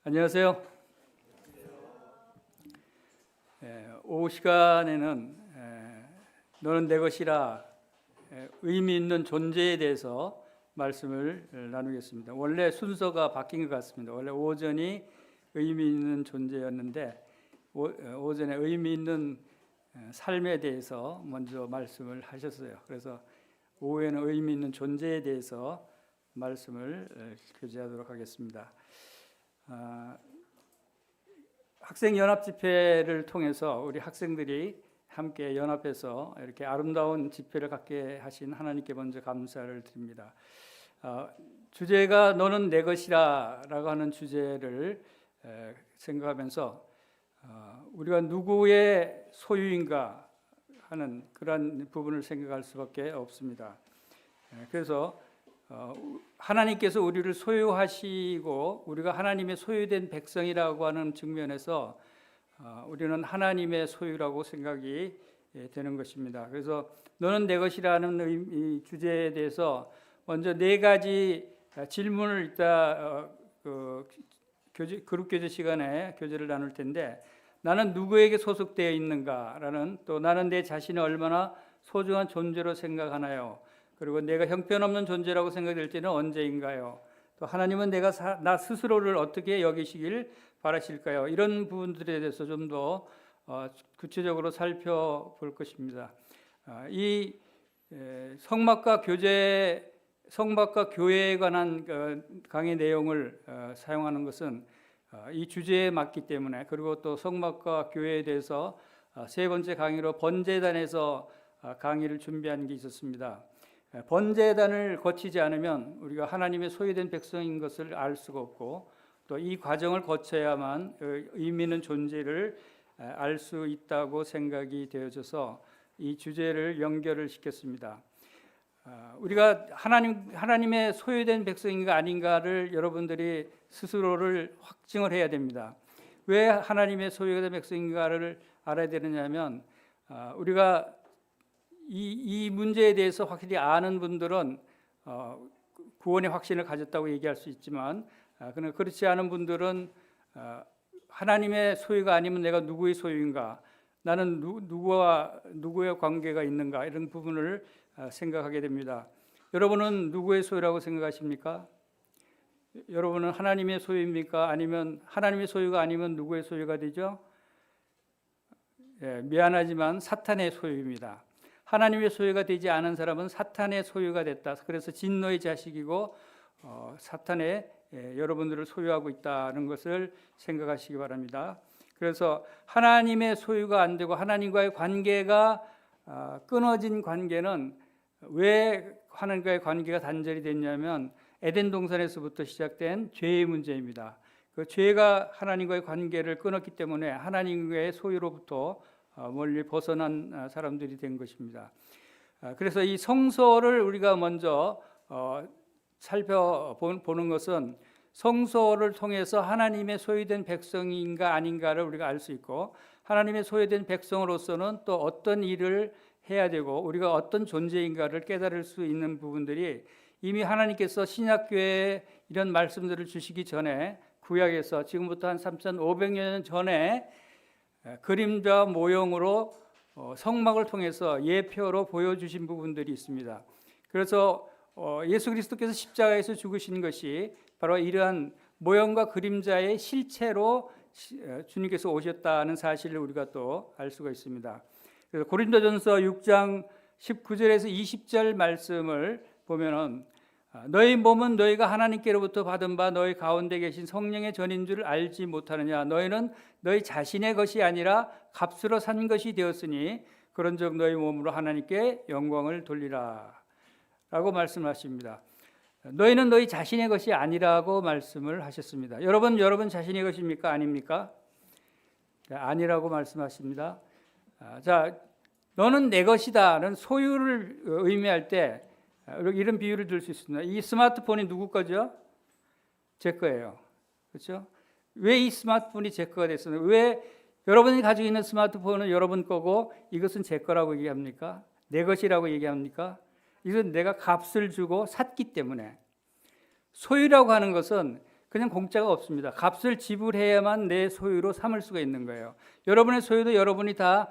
안녕하세요. 오후 시간에는 너는 내 것이라 의미 있는 존재에 대해서 말씀을 나누겠습니다. 원래 순서가 바뀐 것 같습니다. 원래 오전이 의미 있는 존재였는데 오전에 의미 있는 삶에 대해서 먼저 말씀을 하셨어요. 그래서 오후에는 의미 있는 존재에 대해서 말씀을 교제하도록 하겠습니다. 학생 연합 집회를 통해서 우리 학생들이 함께 연합해서 이렇게 아름다운 집회를 갖게 하신 하나님께 먼저 감사를 드립니다. 주제가 너는 내 것이라라고 하는 주제를 생각하면서 우리가 누구의 소유인가 하는 그런 부분을 생각할 수밖에 없습니다. 그래서 하나님께서 우리를 소유하시고 우리가 하나님의 소유된 백성이라고 하는 측면에서 우리는 하나님의 소유라고 생각이 되는 것입니다. 그래서 너는 내 것이라는 이 주제에 대해서 먼저 네 가지 질문을 이따 그룹 교제 시간에 교제를 나눌 텐데, 나는 누구에게 소속되어 있는가라는, 또 나는 내 자신을 얼마나 소중한 존재로 생각하나요? 그리고 내가 형편없는 존재라고 생각될 때는 언제인가요? 또 하나님은 나 스스로를 어떻게 여기시길 바라실까요? 이런 부분들에 대해서 좀 더 구체적으로 살펴볼 것입니다. 이 성막과 교회에 관한 강의 내용을 사용하는 것은 이 주제에 맞기 때문에, 그리고 또 성막과 교회에 대해서 세 번째 강의로 번제단에서 강의를 준비한 게 있었습니다. 번제단을 거치지 않으면 우리가 하나님의 소유된 백성인 것을 알 수가 없고, 또 이 과정을 거쳐야만 의미 있는 존재를 알 수 있다고 생각이 되어져서 이 주제를 연결을 시켰습니다. 우리가 하나님의 소유된 백성인가 아닌가를 여러분들이 스스로를 확증을 해야 됩니다. 왜 하나님의 소유된 백성인가를 알아야 되느냐면, 우리가 이 문제에 대해서 확실히 아는 분들은 구원의 확신을 가졌다고 얘기할 수 있지만, 그러나 그렇지 않은 분들은 하나님의 소유가 아니면 내가 누구의 소유인가, 나는 누구의 관계가 있는가, 이런 부분을 생각하게 됩니다. 여러분은 누구의 소유라고 생각하십니까? 여러분은 하나님의 소유입니까? 아니면 하나님의 소유가 아니면 누구의 소유가 되죠? 미안하지만 사탄의 소유입니다. 하나님의 소유가 되지 않은 사람은 사탄의 소유가 됐다. 그래서 진노의 자식이고 사탄의 여러분들을 소유하고 있다는 것을 생각하시기 바랍니다. 그래서 하나님의 소유가 안 되고 하나님과의 관계가 끊어진 관계는, 왜 하나님과의 관계가 단절이 됐냐면 에덴 동산에서부터 시작된 죄의 문제입니다. 그 죄가 하나님과의 관계를 끊었기 때문에 하나님과의 소유로부터 멀리 벗어난 사람들이 된 것입니다. 그래서 이 성소를 우리가 먼저 살펴보는 것은 성소를 통해서 하나님의 소유된 백성인가 아닌가를 우리가 알 수 있고, 하나님의 소유된 백성으로서는 또 어떤 일을 해야 되고 우리가 어떤 존재인가를 깨달을 수 있는 부분들이 이미 하나님께서 신약교회에 이런 말씀들을 주시기 전에 구약에서 지금부터 한 3,500년 전에 그림자 모형으로 성막을 통해서 예표로 보여주신 부분들이 있습니다. 그래서 예수 그리스도께서 십자가에서 죽으신 것이 바로 이러한 모형과 그림자의 실체로 주님께서 오셨다는 사실을 우리가 또 알 수가 있습니다. 그래서 고린도전서 6장 19절에서 20절 말씀을 보면은, 너희 몸은 너희가 하나님께로부터 받은 바 너희 가운데 계신 성령의 전인 줄 알지 못하느냐? 너희는 너희 자신의 것이 아니라 값으로 산 것이 되었으니 그런즉 너희 몸으로 하나님께 영광을 돌리라 라고 말씀하십니다. 너희는 너희 자신의 것이 아니라고 말씀을 하셨습니다. 여러분 자신의 것입니까? 아닙니까? 아니라고 말씀하십니다. 자, 너는 내 것이다는 소유를 의미할 때 이런 비유를 들 수 있습니다. 이 스마트폰이 누구 거죠? 제 거예요. 그렇죠? 왜 이 스마트폰이 제 거가 됐어요? 왜 여러분이 가지고 있는 스마트폰은 여러분 거고 이것은 제 거라고 얘기합니까? 내 것이라고 얘기합니까? 이건 내가 값을 주고 샀기 때문에. 소유라고 하는 것은 그냥 공짜가 없습니다. 값을 지불해야만 내 소유로 삼을 수가 있는 거예요. 여러분의 소유도 여러분이 다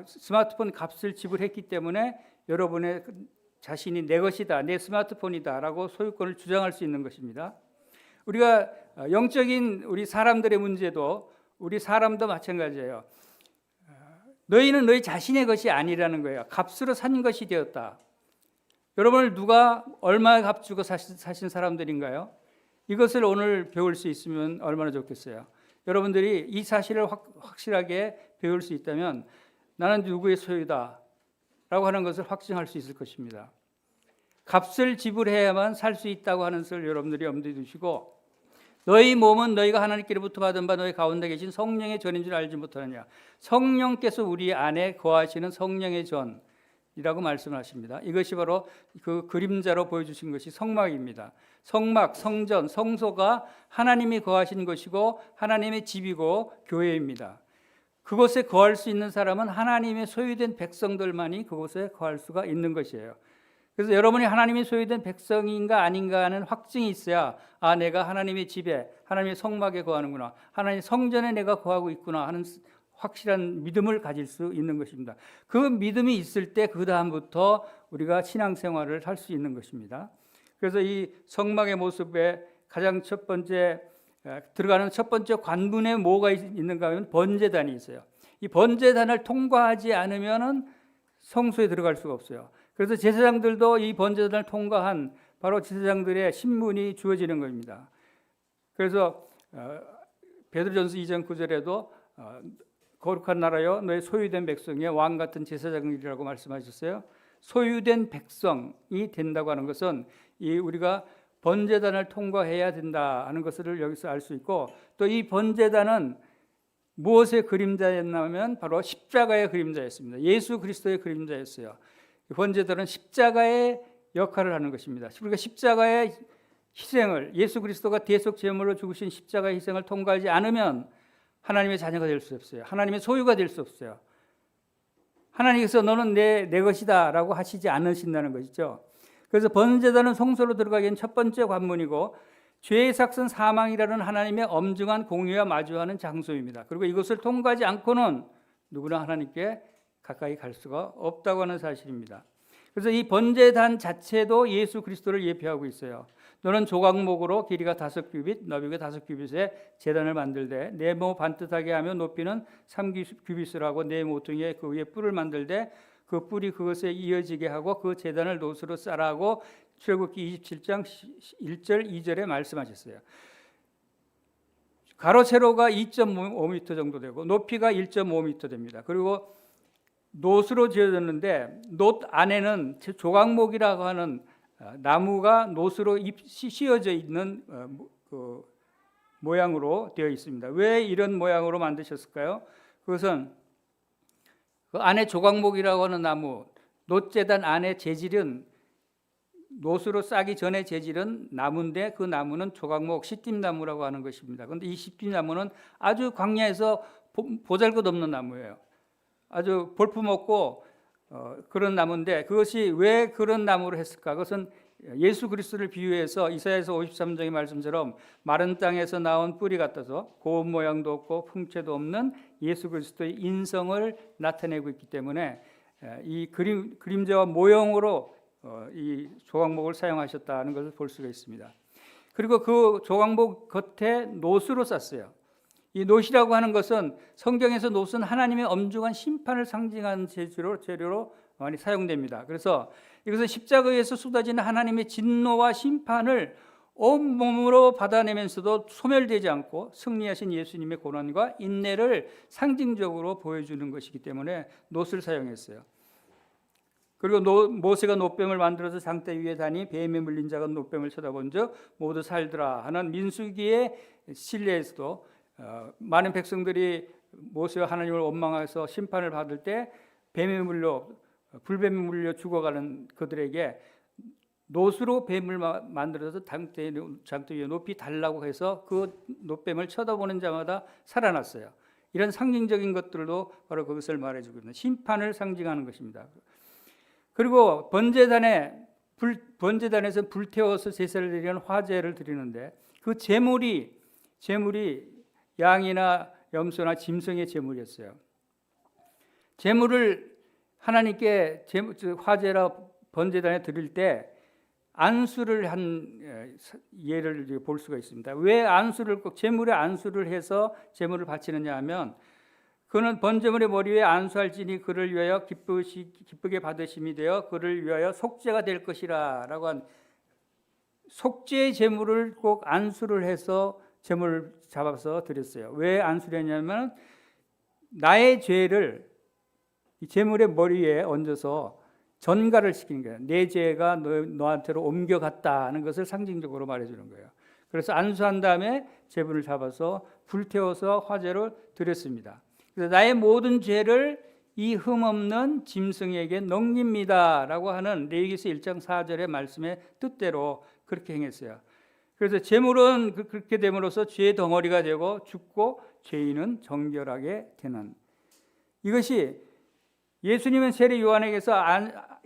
스마트폰 값을 지불했기 때문에 여러분의 자신이 내 것이다, 내 스마트폰이다라고 소유권을 주장할 수 있는 것입니다. 우리가 영적인 우리 사람들의 문제도 우리 사람도 마찬가지예요. 너희는 너희 자신의 것이 아니라는 거예요. 값으로 산 것이 되었다. 여러분을 누가 얼마 값 주고 사신 사람들인가요? 이것을 오늘 배울 수 있으면 얼마나 좋겠어요. 여러분들이 이 사실을 확실하게 배울 수 있다면 나는 누구의 소유다 라고 하는 것을 확증할 수 있을 것입니다. 값을 지불해야만 살 수 있다고 하는 것을 여러분들이 염두에 두시고, 너희 몸은 너희가 하나님께로부터 받은 바 너희 가운데 계신 성령의 전인 줄 알지 못하느냐. 성령께서 우리 안에 거하시는 성령의 전이라고 말씀하십니다. 이것이 바로 그 그림자로 보여주신 것이 성막입니다. 성막, 성전, 성소가 하나님이 거하신 것이고 하나님의 집이고 교회입니다. 그곳에 거할 수 있는 사람은 하나님의 소유된 백성들만이 그곳에 거할 수가 있는 것이에요. 그래서 여러분이 하나님의 소유된 백성인가 아닌가 하는 확증이 있어야 내가 하나님의 집에, 하나님의 성막에 거하는구나, 하나님의 성전에 내가 거하고 있구나 하는 확실한 믿음을 가질 수 있는 것입니다. 그 믿음이 있을 때 그 다음부터 우리가 신앙생활을 할 수 있는 것입니다. 그래서 이 성막의 모습에 가장 첫 번째 들어가는 첫 번째 관문에 뭐가 있는가 하면 번제단이 있어요. 이 번제단을 통과하지 않으면은 성소에 들어갈 수가 없어요. 그래서 제사장들도 이 번제단을 통과한 바로 제사장들의 신분이 주어지는 겁니다. 그래서 베드로전서 2장 9절에도 거룩한 나라여 너의 소유된 백성이여 왕 같은 제사장이라고 말씀하셨어요. 소유된 백성이 된다고 하는 것은 이 우리가 번제단을 통과해야 된다 하는 것을 여기서 알 수 있고, 또 이 번제단은 무엇의 그림자였냐면 바로 십자가의 그림자였습니다. 예수 그리스도의 그림자였어요. 번제단은 십자가의 역할을 하는 것입니다. 우리가 십자가의 희생을, 예수 그리스도가 대속 제물로 죽으신 십자가의 희생을 통과하지 않으면 하나님의 자녀가 될 수 없어요. 하나님의 소유가 될 수 없어요. 하나님께서 너는 내 것이다 라고 하시지 않으신다는 것이죠. 그래서 번제단은 성소로 들어가기엔 첫 번째 관문이고, 죄의 삭선 사망이라는 하나님의 엄중한 공의와 마주하는 장소입니다. 그리고 이것을 통과하지 않고는 누구나 하나님께 가까이 갈 수가 없다고 하는 사실입니다. 그래서 이 번제단 자체도 예수 그리스도를 예표하고 있어요. 너는 조각목으로 길이가 5규빗, 너비가 5규빗의 제단을 만들되 네모 반듯하게 하며 높이는 3규빗을 하고 네 모퉁이에 그 위에 뿔을 만들되 그 뿔이 그것에 이어지게 하고 그 제단을 노수로 싸라고 출애굽기 27장 1절 2절에 말씀하셨어요. 가로 세로가 2.5m 정도 되고 높이가 1.5m 됩니다. 그리고 노수로 지어졌는데 놋 안에는 조각목이라고 하는 나무가 노수로 씌어져 있는 그 모양으로 되어 있습니다. 왜 이런 모양으로 만드셨을까요? 그것은 그 안에 조각목이라고 하는 나무, 놋제단 안에 재질은 노수로 싸기 전에 재질은 나무인데 그 나무는 조각목 시띠나무라고 하는 것입니다. 그런데 이 시띠나무는 아주 광야에서 보잘것없는 나무예요. 아주 볼품없고 그런 나무인데 그것이 왜 그런 나무로 했을까? 그것은 예수 그리스도를 비유해서 이사야서 53장의 말씀처럼 마른 땅에서 나온 뿌리 같아서 고운 모양도 없고 풍채도 없는 예수 그리스도의 인성을 나타내고 있기 때문에 이 그림자와 모형으로 이 조각목을 사용하셨다는 것을 볼 수가 있습니다. 그리고 그 조각목 겉에 놋으로 쌌어요. 이 놋이라고 하는 것은 성경에서 놋은 하나님의 엄중한 심판을 상징하는 재료로 많이 사용됩니다. 그래서 이것은 십자가에서 쏟아지는 하나님의 진노와 심판을 온몸으로 받아내면서도 소멸되지 않고 승리하신 예수님의 고난과 인내를 상징적으로 보여주는 것이기 때문에 놋을 사용했어요. 그리고 모세가 놋뱀을 만들어서 장대 위에 다니 뱀에 물린 자가 놋뱀을 쳐다본즉 모두 살더라 하는 민수기의 신뢰에서도 많은 백성들이 모세와 하나님을 원망해서 심판을 받을 때 뱀에 물려 불뱀에 물려 죽어가는 그들에게 놋으로 뱀을 만들어서 장대 위에 높이 달라고 해서 그 놋뱀을 쳐다보는 자마다 살아났어요. 이런 상징적인 것들도 바로 그것을 말해주고 있는 심판을 상징하는 것입니다. 그리고 번제단에서 불태워서 제사를 드리는 화제를 드리는데 그 제물이 양이나 염소나 짐승의 제물이었어요. 제물을 하나님께 화제라 번제단에 드릴 때 안수를 한 예를 볼 수가 있습니다. 왜 안수를 꼭 제물에 안수를 해서 제물을 바치느냐 하면, 그는 번제물의 머리 위에 안수할지니 그를 위하여 기쁘게 받으심이 되어 그를 위하여 속죄가 될 것이라라고 한, 속죄의 제물을 꼭 안수를 해서 제물을 잡아서 드렸어요. 왜 안수를 했냐면, 나의 죄를 이 제물의 머리에 얹어서 전가를 시키는 거예요. 내 죄가 너한테로 옮겨갔다는 것을 상징적으로 말해주는 거예요. 그래서 안수한 다음에 제물을 잡아서 불태워서 화제로 드렸습니다. 그래서 나의 모든 죄를 이 흠없는 짐승에게 넘깁니다라고 하는 레위기서 1장 4절의 말씀의 뜻대로 그렇게 행했어요. 그래서 제물은 그렇게 됨으로써 죄의 덩어리가 되고 죽고 죄인은 정결하게 되는, 이것이 예수님은 세례 요한에게서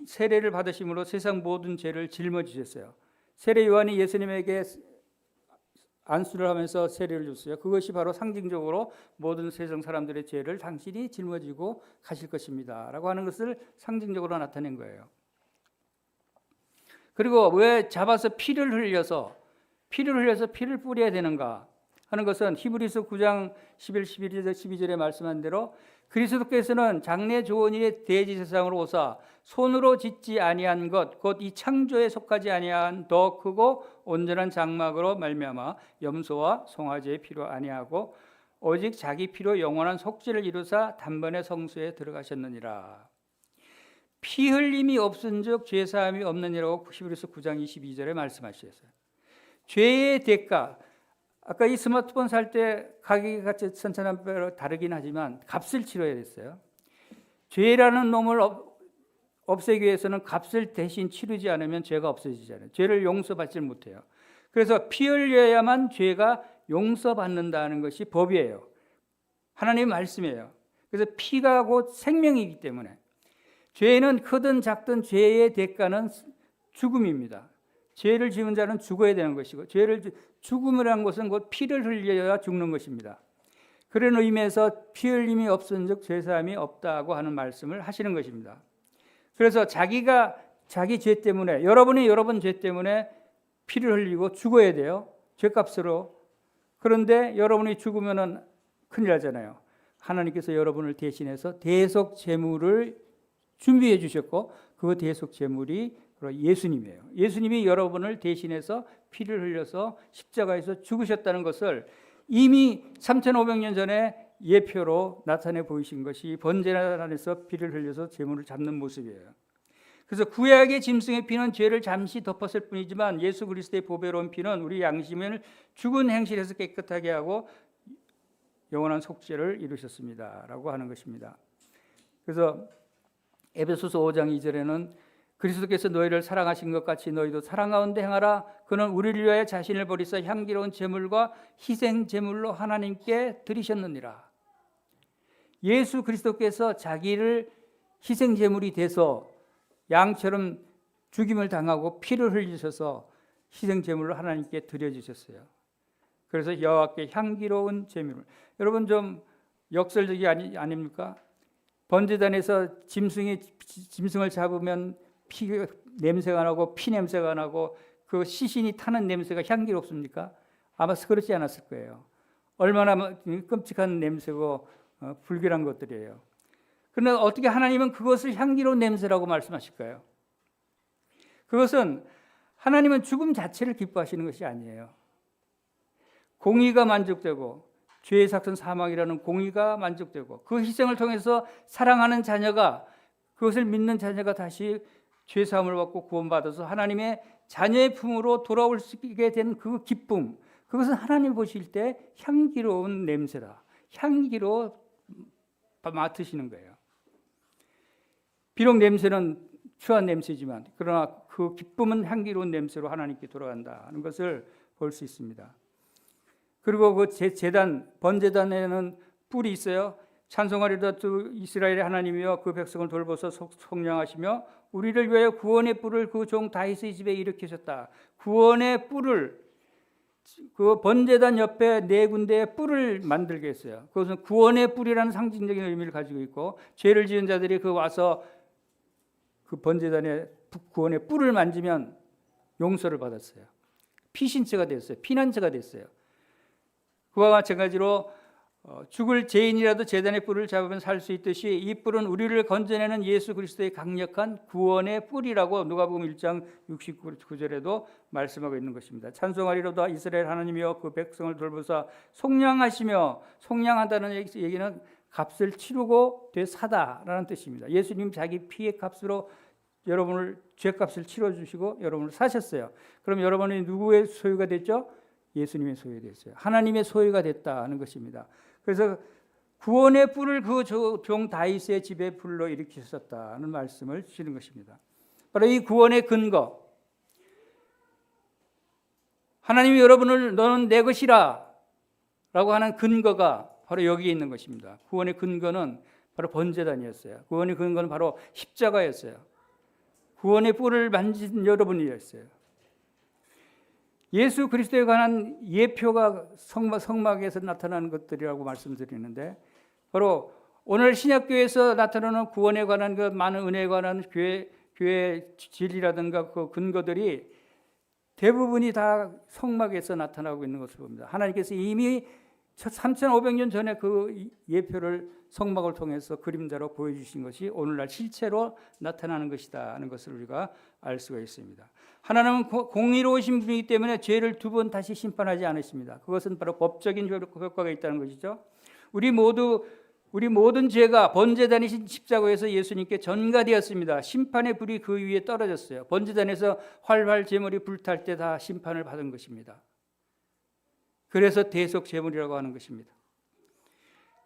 세례를 받으심으로 세상 모든 죄를 짊어지셨어요. 세례 요한이 예수님에게 안수를 하면서 세례를 줬어요. 그것이 바로 상징적으로 모든 세상 사람들의 죄를 당신이 짊어지고 가실 것입니다 라고 하는 것을 상징적으로 나타낸 거예요. 그리고 왜 잡아서 피를 흘려서 피를 뿌려야 되는가 하는 것은 히브리서 9장 12절에 말씀한 대로, 그리스도께서는 장래 좋은 일에 대지세상으로 오사 손으로 짓지 아니한 것 곧 이 창조에 속하지 아니한 더 크고 온전한 장막으로 말미암아 염소와 송아지의 피로 아니하고 오직 자기 피로 영원한 속죄를 이루사 단번에 성소에 들어가셨느니라. 피 흘림이 없은즉 죄 사함이 없느니라고 히브리서 9장 22절에 말씀하셨어요. 죄의 대가, 아까 이 스마트폰 살 때 가격이 같이 천차만별로 다르긴 하지만 값을 치러야 됐어요. 죄라는 놈을 없애기 위해서는 값을 대신 치르지 않으면 죄가 없어지잖아요. 죄를 용서받지 못해요. 그래서 피 흘려야만 죄가 용서받는다는 것이 법이에요. 하나님의 말씀이에요. 그래서 피가 곧 생명이기 때문에 죄는 크든 작든 죄의 대가는 죽음입니다. 죄를 지은 자는 죽어야 되는 것이고, 죽음이라는 것은 곧 피를 흘려야 죽는 것입니다. 그런 의미에서 피 흘림이 없은즉 죄 사함이 없다고 하는 말씀을 하시는 것입니다. 그래서 자기 죄 때문에, 여러분 죄 때문에 피를 흘리고 죽어야 돼요. 죄값으로. 그런데 여러분이 죽으면은 큰일 나잖아요. 하나님께서 여러분을 대신해서 대속 제물을 준비해 주셨고, 그 대속 제물이 예수님이에요. 예수님이 여러분을 대신해서 피를 흘려서 십자가에서 죽으셨다는 것을 이미 3,500년 전에 예표로 나타내 보이신 것이 번제단 안에서 피를 흘려서 제물을 잡는 모습이에요. 그래서 구약의 짐승의 피는 죄를 잠시 덮었을 뿐이지만 예수 그리스도의 보배로운 피는 우리 양심을 죽은 행실에서 깨끗하게 하고 영원한 속죄를 이루셨습니다 라고 하는 것입니다. 그래서 에베소서 5장 2절에는 그리스도께서 너희를 사랑하신 것 같이 너희도 사랑 가운데 행하라. 그는 우리를 위하여 자신을 버리사 향기로운 제물과 희생 제물로 하나님께 드리셨느니라. 예수 그리스도께서 자기를 희생 제물이 돼서 양처럼 죽임을 당하고 피를 흘리셔서 희생 제물로 하나님께 드려주셨어요. 그래서 여호와께 향기로운 제물. 여러분 좀 역설적이 아닙니까? 번제단에서 짐승을 잡으면 피 냄새가 나고 피 냄새가 나고 그 시신이 타는 냄새가 향기롭습니까? 아마 그렇지 않았을 거예요. 얼마나 끔찍한 냄새고 불길한 것들이에요. 그러나 어떻게 하나님은 그것을 향기로운 냄새라고 말씀하실까요? 그것은 하나님은 죽음 자체를 기뻐하시는 것이 아니에요. 공의가 만족되고 죄의 삭선 사망이라는 공의가 만족되고 그 희생을 통해서 사랑하는 자녀가, 그것을 믿는 자녀가 다시 죄사함을 받고 구원받아서 하나님의 자녀의 품으로 돌아올 수 있게 된 그 기쁨, 그것은 하나님 보실 때 향기로운 냄새다. 향기로 맡으시는 거예요. 비록 냄새는 추한 냄새지만 그러나 그 기쁨은 향기로운 냄새로 하나님께 돌아간다는 것을 볼 수 있습니다. 그리고 그 제단, 번제단에는 뿔이 있어요. 찬송하리로다 주 이스라엘의 하나님이여 그 백성을 돌보서 속량하시며 우리를 위하여 구원의 뿔을 그 종 다윗의 집에 일으키셨다. 구원의 뿔을 그 번제단 옆에 네 군데의 뿔을 만들게 했어요. 그것은 구원의 뿔이라는 상징적인 의미를 가지고 있고, 죄를 지은 자들이 그 와서 그 번제단의 구원의 뿔을 만지면 용서를 받았어요. 피신처가 됐어요. 피난처가 됐어요. 그와 마찬가지로 죽을 죄인이라도 제단의 뿔을 잡으면 살 수 있듯이 이 뿔은 우리를 건져내는 예수 그리스도의 강력한 구원의 뿔이라고 누가복음 1장 69절에도 말씀하고 있는 것입니다. 찬송하리로다 이스라엘 하나님이여 그 백성을 돌보사 속량하시며, 속량한다는 얘기는 값을 치르고 되사다라는 뜻입니다. 예수님 자기 피의 값으로 여러분을 죄값을 치러주시고 여러분을 사셨어요. 그럼 여러분이 누구의 소유가 됐죠? 예수님의 소유가 됐어요. 하나님의 소유가 됐다는 것입니다. 그래서 구원의 뿔을 그 종 다윗의 집에 불러 일으키셨다는 말씀을 주시는 것입니다. 바로 이 구원의 근거, 하나님이 여러분을 너는 내 것이라 라고 하는 근거가 바로 여기에 있는 것입니다. 구원의 근거는 바로 번제단이었어요. 구원의 근거는 바로 십자가였어요. 구원의 뿔을 만진 여러분이었어요. 예수 그리스도에 관한 예표가 성막에서 나타나는 것들이라고 말씀드리는데, 바로 오늘 신약교회에서 나타나는 구원에 관한 그 많은 은혜에 관한 교회 진리라든가 그 근거들이 대부분이 다 성막에서 나타나고 있는 것을 봅니다. 하나님께서 이미 3,500년 전에 그 예표를 성막을 통해서 그림자로 보여주신 것이 오늘날 실체로 나타나는 것이다 하는 것을 우리가 알 수가 있습니다. 하나님은 공의로우신 분이기 때문에 죄를 두 번 다시 심판하지 않으십니다. 그것은 바로 법적인 효과가 있다는 것이죠. 우리 모든 죄가 번제단이신 십자가에서 예수님께 전가되었습니다. 심판의 불이 그 위에 떨어졌어요. 번제단에서 활활 제물이 불탈 때 다 심판을 받은 것입니다. 그래서 대속 제물이라고 하는 것입니다.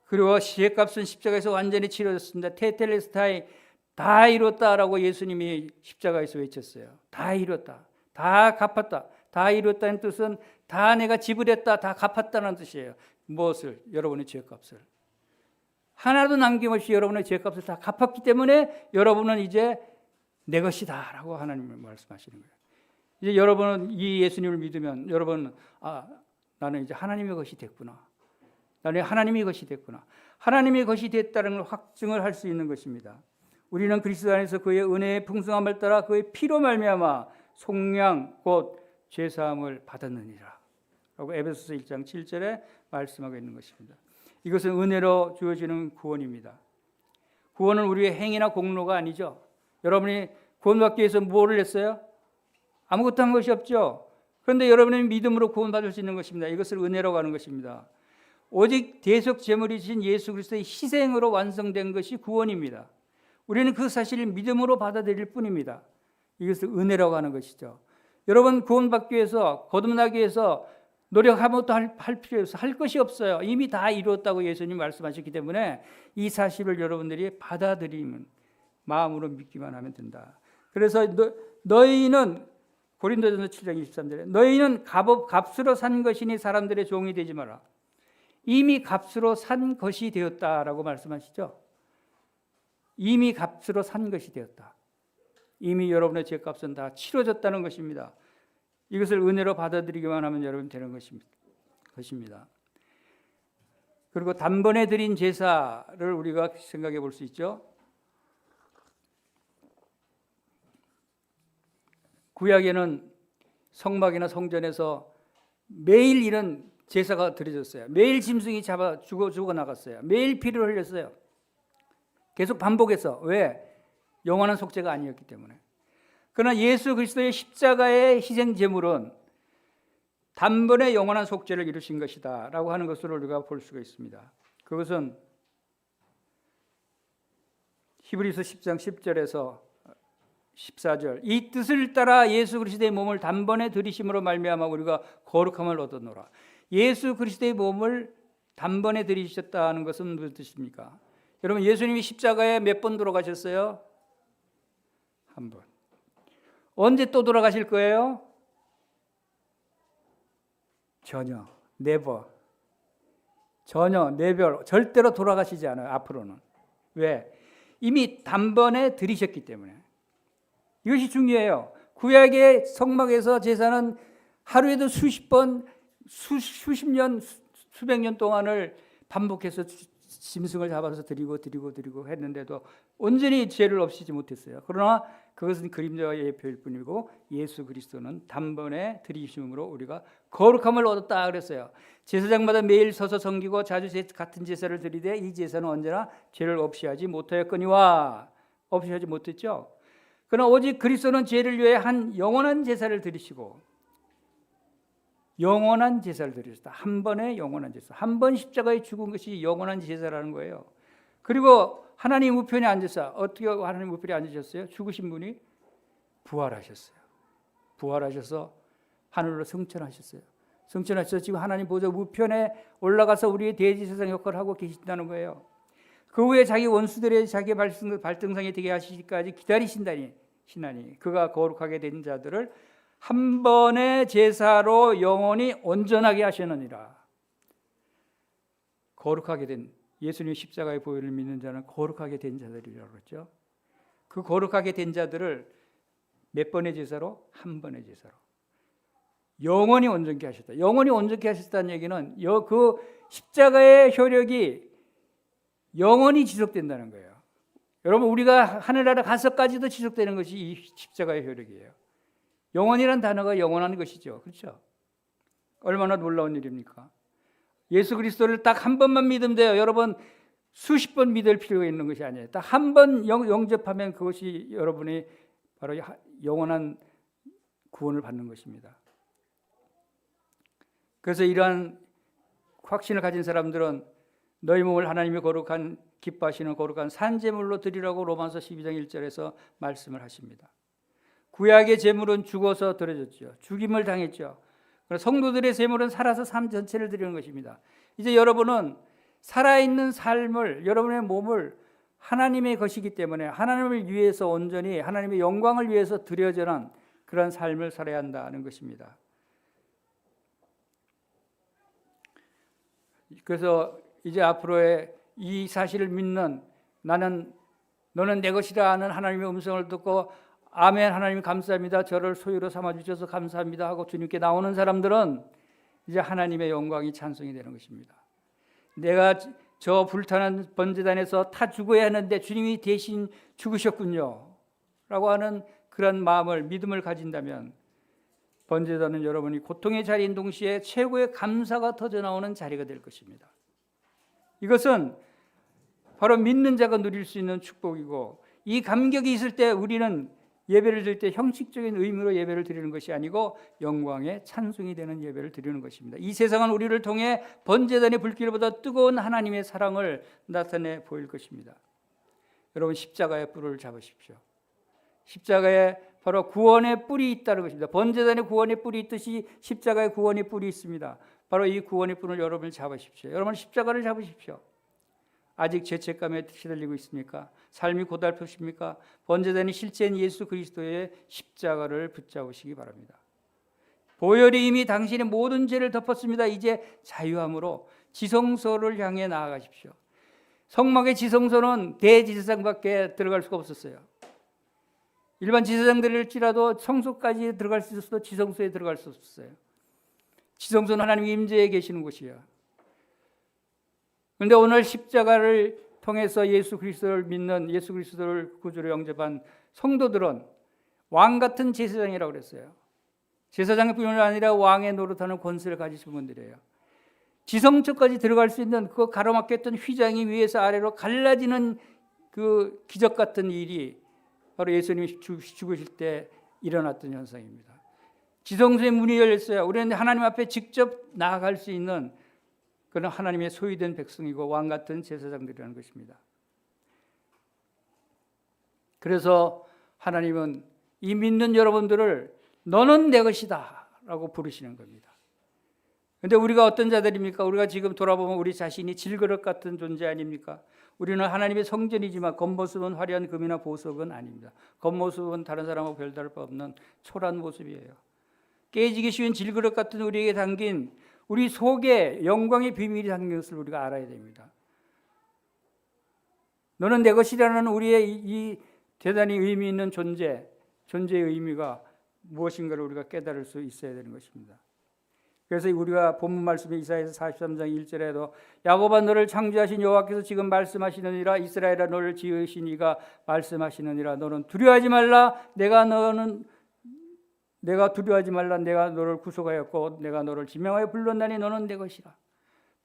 그리고 죄값은 십자가에서 완전히 치러졌습니다. 테텔레스타이, 다 이뤘다라고 예수님이 십자가에서 외쳤어요. 다 이뤘다, 다 갚았다. 다 이뤘다는 뜻은 다 내가 지불했다, 다 갚았다는 뜻이에요. 무엇을? 여러분의 죄값을. 하나도 남김없이 여러분의 죄값을 다 갚았기 때문에 여러분은 이제 내 것이다 라고 하나님을 말씀하시는 거예요. 이제 여러분은 이 예수님을 믿으면 여러분은 나는 이제 하나님의 것이 됐구나. 나는 하나님의 것이 됐구나. 하나님의 것이 됐다는 걸 확증을 할 수 있는 것입니다. 우리는 그리스도 안에서 그의 은혜의 풍성함을 따라 그의 피로 말미암아 속량 곧 죄사함을 받았느니라 라고 에베소서 1장 7절에 말씀하고 있는 것입니다. 이것은 은혜로 주어지는 구원입니다. 구원은 우리의 행위나 공로가 아니죠. 여러분이 구원받기 위해서 뭐를 했어요? 아무것도 한 것이 없죠. 그런데 여러분의 믿음으로 구원받을 수 있는 것입니다. 이것을 은혜라고 하는 것입니다. 오직 대속 제물이신 예수 그리스도의 희생으로 완성된 것이 구원입니다. 우리는 그 사실을 믿음으로 받아들일 뿐입니다. 이것을 은혜라고 하는 것이죠. 여러분 구원받기 위해서, 거듭나기 위해서 노력하면도 할 필요 없어요. 할 것이 없어요. 이미 다 이루었다고 예수님 말씀하셨기 때문에 이 사실을 여러분들이 받아들이면, 마음으로 믿기만 하면 된다. 그래서 너희는 고린도전서 7장 23절에 너희는 값으로 산 것이니 사람들의 종이 되지 마라. 이미 값으로 산 것이 되었다라고 말씀하시죠. 이미 값으로 산 것이 되었다. 이미 여러분의 죄값은 다 치러졌다는 것입니다. 이것을 은혜로 받아들이기만 하면 여러분 되는 것입니다. 그리고 단번에 드린 제사를 우리가 생각해 볼 수 있죠. 구약에는 성막이나 성전에서 매일 이런 제사가 드려졌어요. 매일 짐승이 죽어 나갔어요. 매일 피를 흘렸어요. 계속 반복해서. 왜? 영원한 속죄가 아니었기 때문에. 그러나 예수 그리스도의 십자가의 희생 제물은 단번에 영원한 속죄를 이루신 것이다 라고 하는 것을 우리가 볼 수가 있습니다. 그것은 히브리서 10장 10절에서 14절, 이 뜻을 따라 예수 그리스도의 몸을 단번에 들이심으로 말미암아 우리가 거룩함을 얻었노라. 예수 그리스도의 몸을 단번에 들이셨다는 것은 무슨 뜻입니까? 여러분, 예수님이 십자가에 몇 번 돌아가셨어요? 한 번. 언제 또 돌아가실 거예요? 전혀, never. 전혀, never. 절대로 돌아가시지 않아요, 앞으로는. 왜? 이미 단번에 들이셨기 때문에. 이것이 중요해요. 구약의 성막에서 제사는 하루에도 수십 번 수십 년, 수백 년 동안을 반복해서 짐승을 잡아서 드리고 했는데도 온전히 죄를 없애지 못했어요. 그러나 그것은 그림자와 예표일 뿐이고 예수 그리스도는 단번에 드리심으로 우리가 거룩함을 얻었다 그랬어요. 제사장마다 매일 서서 섬기고 자주 같은 제사를 드리되 이 제사는 언제나 죄를 없이하지 못하였거니와 없이하지 못했죠. 그러나 오직 그리스도는 죄를 위해 한 영원한 제사를 드리시고 영원한 제사를 드리셨다. 한 번의 영원한 제사. 한 번 십자가에 죽은 것이 영원한 제사라는 거예요. 그리고 하나님 우편에 앉으사 어떻게 하나님 우편에 앉으셨어요? 죽으신 분이 부활하셨어요. 부활하셔서 하늘로 승천하셨어요. 승천하셔서 지금 하나님 보좌 우편에 올라가서 우리의 대제사장 역할을 하고 계신다는 거예요. 그 후에 자기 원수들의 자기 발등상이 되게 하시기까지 기다리신다니 신하니 그가 거룩하게 된 자들을 한 번의 제사로 영원히 온전하게 하시느니라. 거룩하게 된 예수님 십자가의 보혈을 믿는 자는 거룩하게 된 자들이라고 그랬죠. 그 거룩하게 된 자들을 몇 번의 제사로? 한 번의 제사로 영원히 온전케 하셨다. 영원히 온전케 하셨다는 얘기는 그 십자가의 효력이 영원히 지속된다는 거예요. 여러분 우리가 하늘나라 가서까지도 지속되는 것이 이 십자가의 효력이에요. 영원이란 단어가 영원한 것이죠. 그렇죠? 얼마나 놀라운 일입니까? 예수 그리스도를 딱 한 번만 믿으면 돼요. 여러분 수십 번 믿을 필요가 있는 것이 아니에요. 딱 한 번 영접하면 그것이 여러분이 바로 영원한 구원을 받는 것입니다. 그래서 이러한 확신을 가진 사람들은 너희 몸을 하나님이 거룩한 기뻐하시는 거룩한 산제물로 드리라고 로마서 12장 1절에서 말씀을 하십니다. 구약의 제물은 죽어서 드려졌죠. 죽임을 당했죠. 성도들의 제물은 살아서 삶 전체를 드리는 것입니다. 이제 여러분은 살아있는 삶을 여러분의 몸을 하나님의 것이기 때문에 하나님을 위해서 온전히 하나님의 영광을 위해서 드려지는 그런 삶을 살아야 한다는 것입니다. 그래서 이제 앞으로의 이 사실을 믿는 너는 내 것이라 하는 하나님의 음성을 듣고 아멘 하나님 감사합니다. 저를 소유로 삼아주셔서 감사합니다 하고 주님께 나오는 사람들은 이제 하나님의 영광이 찬송이 되는 것입니다. 내가 저 불타는 번제단에서 타 죽어야 하는데 주님이 대신 죽으셨군요 라고 하는 그런 마음을 믿음을 가진다면 번제단은 여러분이 고통의 자리인 동시에 최고의 감사가 터져나오는 자리가 될 것입니다. 이것은 바로 믿는 자가 누릴 수 있는 축복이고 이 감격이 있을 때 우리는 예배를 드릴 때 형식적인 의미로 예배를 드리는 것이 아니고 영광의 찬송이 되는 예배를 드리는 것입니다. 이 세상은 우리를 통해 번제단의 불길보다 뜨거운 하나님의 사랑을 나타내 보일 것입니다. 여러분 십자가의 뿔을 잡으십시오. 십자가에 바로 구원의 뿔이 있다는 것입니다. 번제단의 구원의 뿔이 있듯이 십자가의 구원의 뿔이 있습니다. 바로 이 구원의 뿔을 여러분이 잡으십시오. 여러분 십자가를 잡으십시오. 아직 죄책감에 시달리고 있습니까? 삶이 고달프십니까? 번제단이 실제인 예수 그리스도의 십자가를 붙잡으시기 바랍니다. 보혈이 이미 당신의 모든 죄를 덮었습니다. 이제 자유함으로 지성소를 향해 나아가십시오. 성막의 지성소는 대제사장밖에 들어갈 수가 없었어요. 일반 제사장들일지라도 성소까지 들어갈 수 있어도 지성소에 들어갈 수 없었어요. 지성소는 하나님의 임재에 계시는 곳이에요. 그런데 오늘 십자가를 통해서 예수 그리스도를 믿는 예수 그리스도를 구주로 영접한 성도들은 왕 같은 제사장이라고 그랬어요. 제사장뿐만 아니라 왕의 노릇하는 권세를 가지신 분들이에요. 지성소까지 들어갈 수 있는 그 가로막혔던 휘장이 위에서 아래로 갈라지는 그 기적 같은 일이 바로 예수님이 죽으실 때 일어났던 현상입니다. 지성소의 문이 열렸어요. 우리는 하나님 앞에 직접 나아갈 수 있는 그런 하나님의 소유된 백성이고 왕 같은 제사장들이라는 것입니다. 그래서 하나님은 이 믿는 여러분들을 너는 내 것이다 라고 부르시는 겁니다. 그런데 우리가 어떤 자들입니까? 우리가 지금 돌아보면 우리 자신이 질그릇 같은 존재 아닙니까? 우리는 하나님의 성전이지만 겉모습은 화려한 금이나 보석은 아닙니다. 겉모습은 다른 사람하고 별다를 바 없는 초라한 모습이에요. 깨지기 쉬운 질그릇 같은 우리에게 담긴 우리 속에 영광의 비밀이 담긴 것을 우리가 알아야 됩니다. 너는 내 것이라는 우리의 이 대단히 의미 있는 존재의 의미가 무엇인가를 우리가 깨달을 수 있어야 되는 것입니다. 그래서 우리가 본문 말씀에 이사야서 43장 1절에도 야곱아 너를 창조하신 여호와께서 지금 말씀하시느니라 이스라엘아 너를 지으신 이가 말씀하시느니라 너는 두려워하지 말라 내가 두려워하지 말라 내가 너를 구속하였고 내가 너를 지명하여 불렀나니 너는 내 것이라.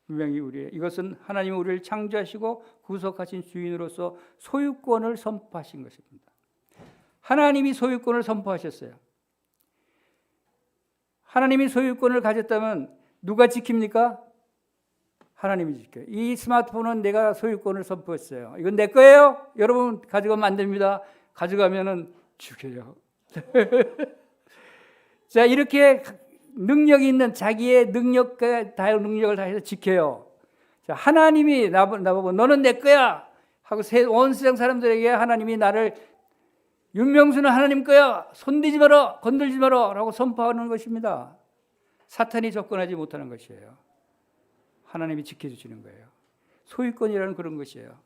분명히 이것은 하나님이 우리를 창조하시고 구속하신 주인으로서 소유권을 선포하신 것입니다. 하나님이 소유권을 선포하셨어요. 하나님이 소유권을 가졌다면 누가 지킵니까? 하나님이 지켜요. 이 스마트폰은 내가 소유권을 선포했어요. 이건 내 거예요. 여러분 가져가면 안 됩니다. 가져가면은 죽여요. 자, 이렇게 능력이 있는 자기의 능력과 다른 능력을 다해서 지켜요. 자, 하나님이 나보고 너는 내 거야 하고 온 세상 사람들에게 하나님이 나를 윤명수는 하나님 거야. 손대지 마라. 건들지 마라. 라고 선포하는 것입니다. 사탄이 접근하지 못하는 것이에요. 하나님이 지켜주시는 거예요. 소유권이라는 그런 것이에요.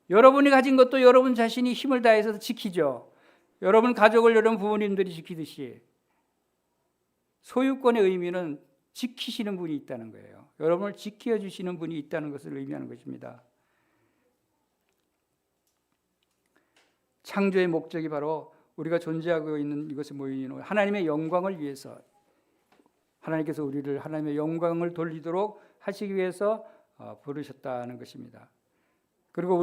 여러분이 가진 것도 여러분 자신이 힘을 다해서 지키죠. 여러분 가족을 여러분 부모님들이 지키듯이 소유권의 의미는 지키시는 분이 있다는 거예요. 여러분을 지켜주시는 분이 있다는 것을 의미하는 것입니다. 창조의 목적이 바로 우리가 존재하고 있는 이것을 모이는 하나님의 영광을 위해서 하나님께서 우리를 하나님의 영광을 돌리도록 하시기 위해서 부르셨다는 것입니다. 그리고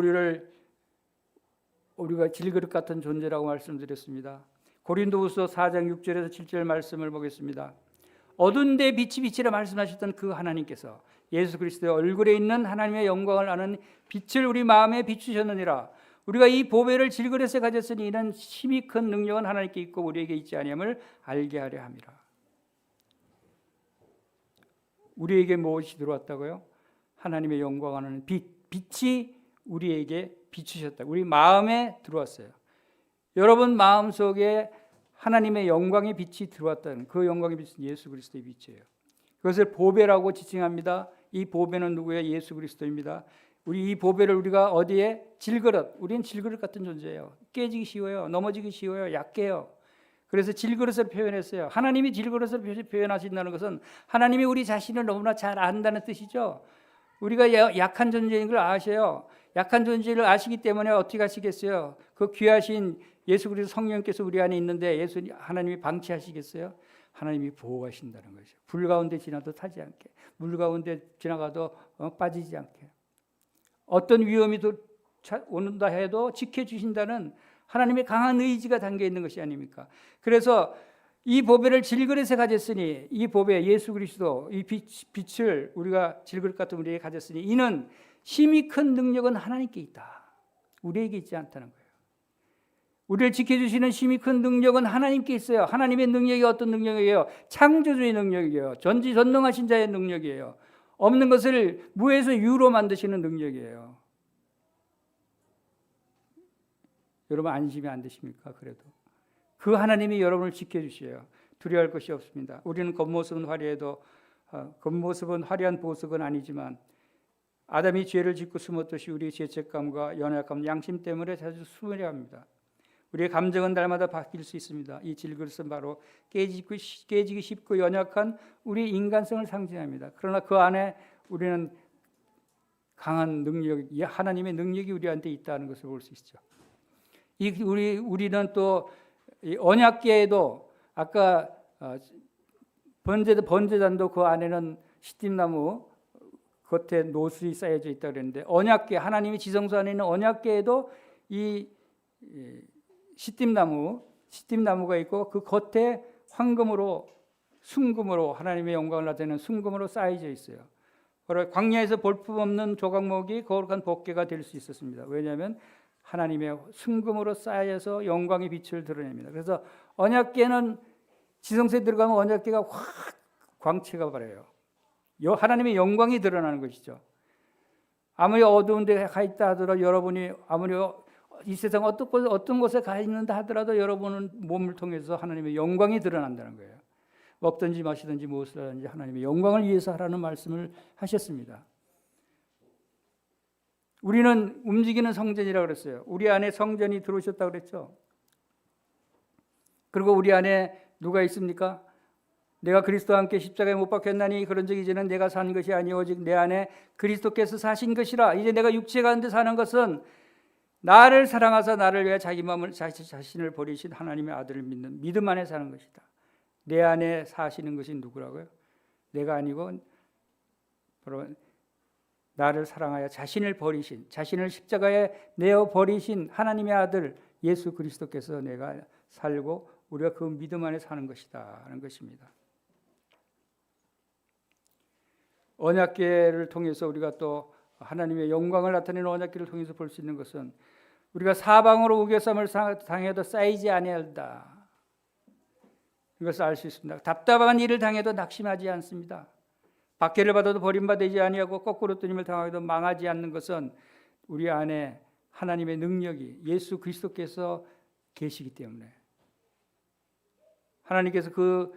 우리가 질그릇 같은 존재라고 말씀드렸습니다. 고린도후서 4장 6절에서 7절 말씀을 보겠습니다. 어두운 데 빛이 빛이라 말씀하셨던 그 하나님께서 예수 그리스도의 얼굴에 있는 하나님의 영광을 아는 빛을 우리 마음에 비추셨느니라. 우리가 이 보배를 질그릇에 가졌으니 이는 힘이 큰 능력은 하나님께 있고 우리에게 있지 아니함을 알게 하려 함이라. 우리에게 무엇이 들어왔다고요? 하나님의 영광하는 빛이 우리에게 비추셨다. 우리 마음에 들어왔어요. 여러분 마음속에 하나님의 영광의 빛이 들어왔다는 그 영광의 빛은 예수 그리스도의 빛이에요. 그것을 보배라고 지칭합니다. 이 보배는 누구예요? 예수 그리스도입니다. 이 보배를 우리가 어디에? 질그릇. 우리는 질그릇 같은 존재예요. 깨지기 쉬워요. 넘어지기 쉬워요. 약해요. 그래서 질그릇을 표현했어요. 하나님이 질그릇을 표현하신다는 것은 하나님이 우리 자신을 너무나 잘 안다는 뜻이죠. 우리가 약한 존재인 걸 아셔요. 약한 존재를 아시기 때문에 어떻게 하시겠어요? 그 귀하신 예수 그리스도 성령께서 우리 안에 있는데 하나님이 방치하시겠어요? 하나님이 보호하신다는 것이죠. 불 가운데 지나도 타지 않게, 물 가운데 지나가도 빠지지 않게, 어떤 위험이 온다 해도 지켜주신다는 하나님의 강한 의지가 담겨 있는 것이 아닙니까? 그래서 이 보배를 질그릇에 가졌으니 이 보배 예수 그리스도 이 빛을 우리가 질그릇 같은 우리에게 가졌으니 이는 힘이 큰 능력은 하나님께 있다. 우리에게 있지 않다는 거예요. 우리를 지켜주시는 힘이 큰 능력은 하나님께 있어요. 하나님의 능력이 어떤 능력이에요? 창조주의 능력이에요. 전지전능하신 자의 능력이에요. 없는 것을 무에서 유로 만드시는 능력이에요. 여러분 안심이 안 되십니까? 그래도 그 하나님이 여러분을 지켜주셔요. 두려워할 것이 없습니다. 우리는 겉모습은 화려한 보석은 아니지만 아담이 죄를 짓고 숨었듯이 우리의 죄책감과 연약감, 양심 때문에 자주 숨으려 합니다. 우리의 감정은 날마다 바뀔 수 있습니다. 이 질그릇은 바로 깨지기 쉽고 연약한 우리 인간성을 상징합니다. 그러나 그 안에 우리는 강한 능력, 하나님의 능력이 우리한테 있다는 것을 볼 수 있죠. 우리는 또 언약궤에도 아까 번제단도 그 안에는 시띠나무 겉에 노술이 쌓여져 있다고 그랬는데 언약궤 하나님의 지성소 안에 있는 언약궤에도 이 시띠나무가 있고 그 겉에 황금으로 순금으로 하나님의 영광을 나타내는 순금으로 쌓여져 있어요. 바로 광야에서 볼품없는 조각목이 거룩한 법궤가 될 수 있었습니다. 왜냐하면 하나님의 순금으로 쌓여서 영광의 빛을 드러냅니다. 그래서 언약궤는 지성소에 들어가면 언약궤가 확 광채가 발해요. 하나님의 영광이 드러나는 것이죠. 아무리 어두운 데 가 있다 하더라도 여러분이 아무리 이 세상 어떤 곳에 가 있는다 하더라도 여러분은 몸을 통해서 하나님의 영광이 드러난다는 거예요. 먹든지 마시든지 무엇을 하든지 하나님의 영광을 위해서 하라는 말씀을 하셨습니다. 우리는 움직이는 성전이라고 그랬어요. 우리 안에 성전이 들어오셨다고 그랬죠. 그리고 우리 안에 누가 있습니까? 내가 그리스도와 함께 십자가에 못 박혔나니 그런즉 이제는 내가 산 것이 아니오 오직 내 안에 그리스도께서 사신 것이라. 이제 내가 육체 가운데 사는 것은 나를 사랑하사 나를 위해 자기 마음을 자신을 버리신 하나님의 아들을 믿는 믿음 안에 사는 것이다. 내 안에 사시는 것이 누구라고요? 내가 아니고 바로 나를 사랑하여 자신을 버리신, 자신을 십자가에 내어 버리신 하나님의 아들 예수 그리스도께서 내가 살고 우리가 그 믿음 안에 사는 것이다 하는 것입니다. 언약궤를 통해서 우리가 또 하나님의 영광을 나타내는 언약궤를 통해서 볼 수 있는 것은 우리가 사방으로 우겨쌈을 당해도 쌓이지 아니한다. 이것을 알 수 있습니다. 답답한 일을 당해도 낙심하지 않습니다. 박해를 받아도 버림받지 아니하고 거꾸로 뜨임을 당하여도 망하지 않는 것은 우리 안에 하나님의 능력이 예수 그리스도께서 계시기 때문에, 하나님께서 그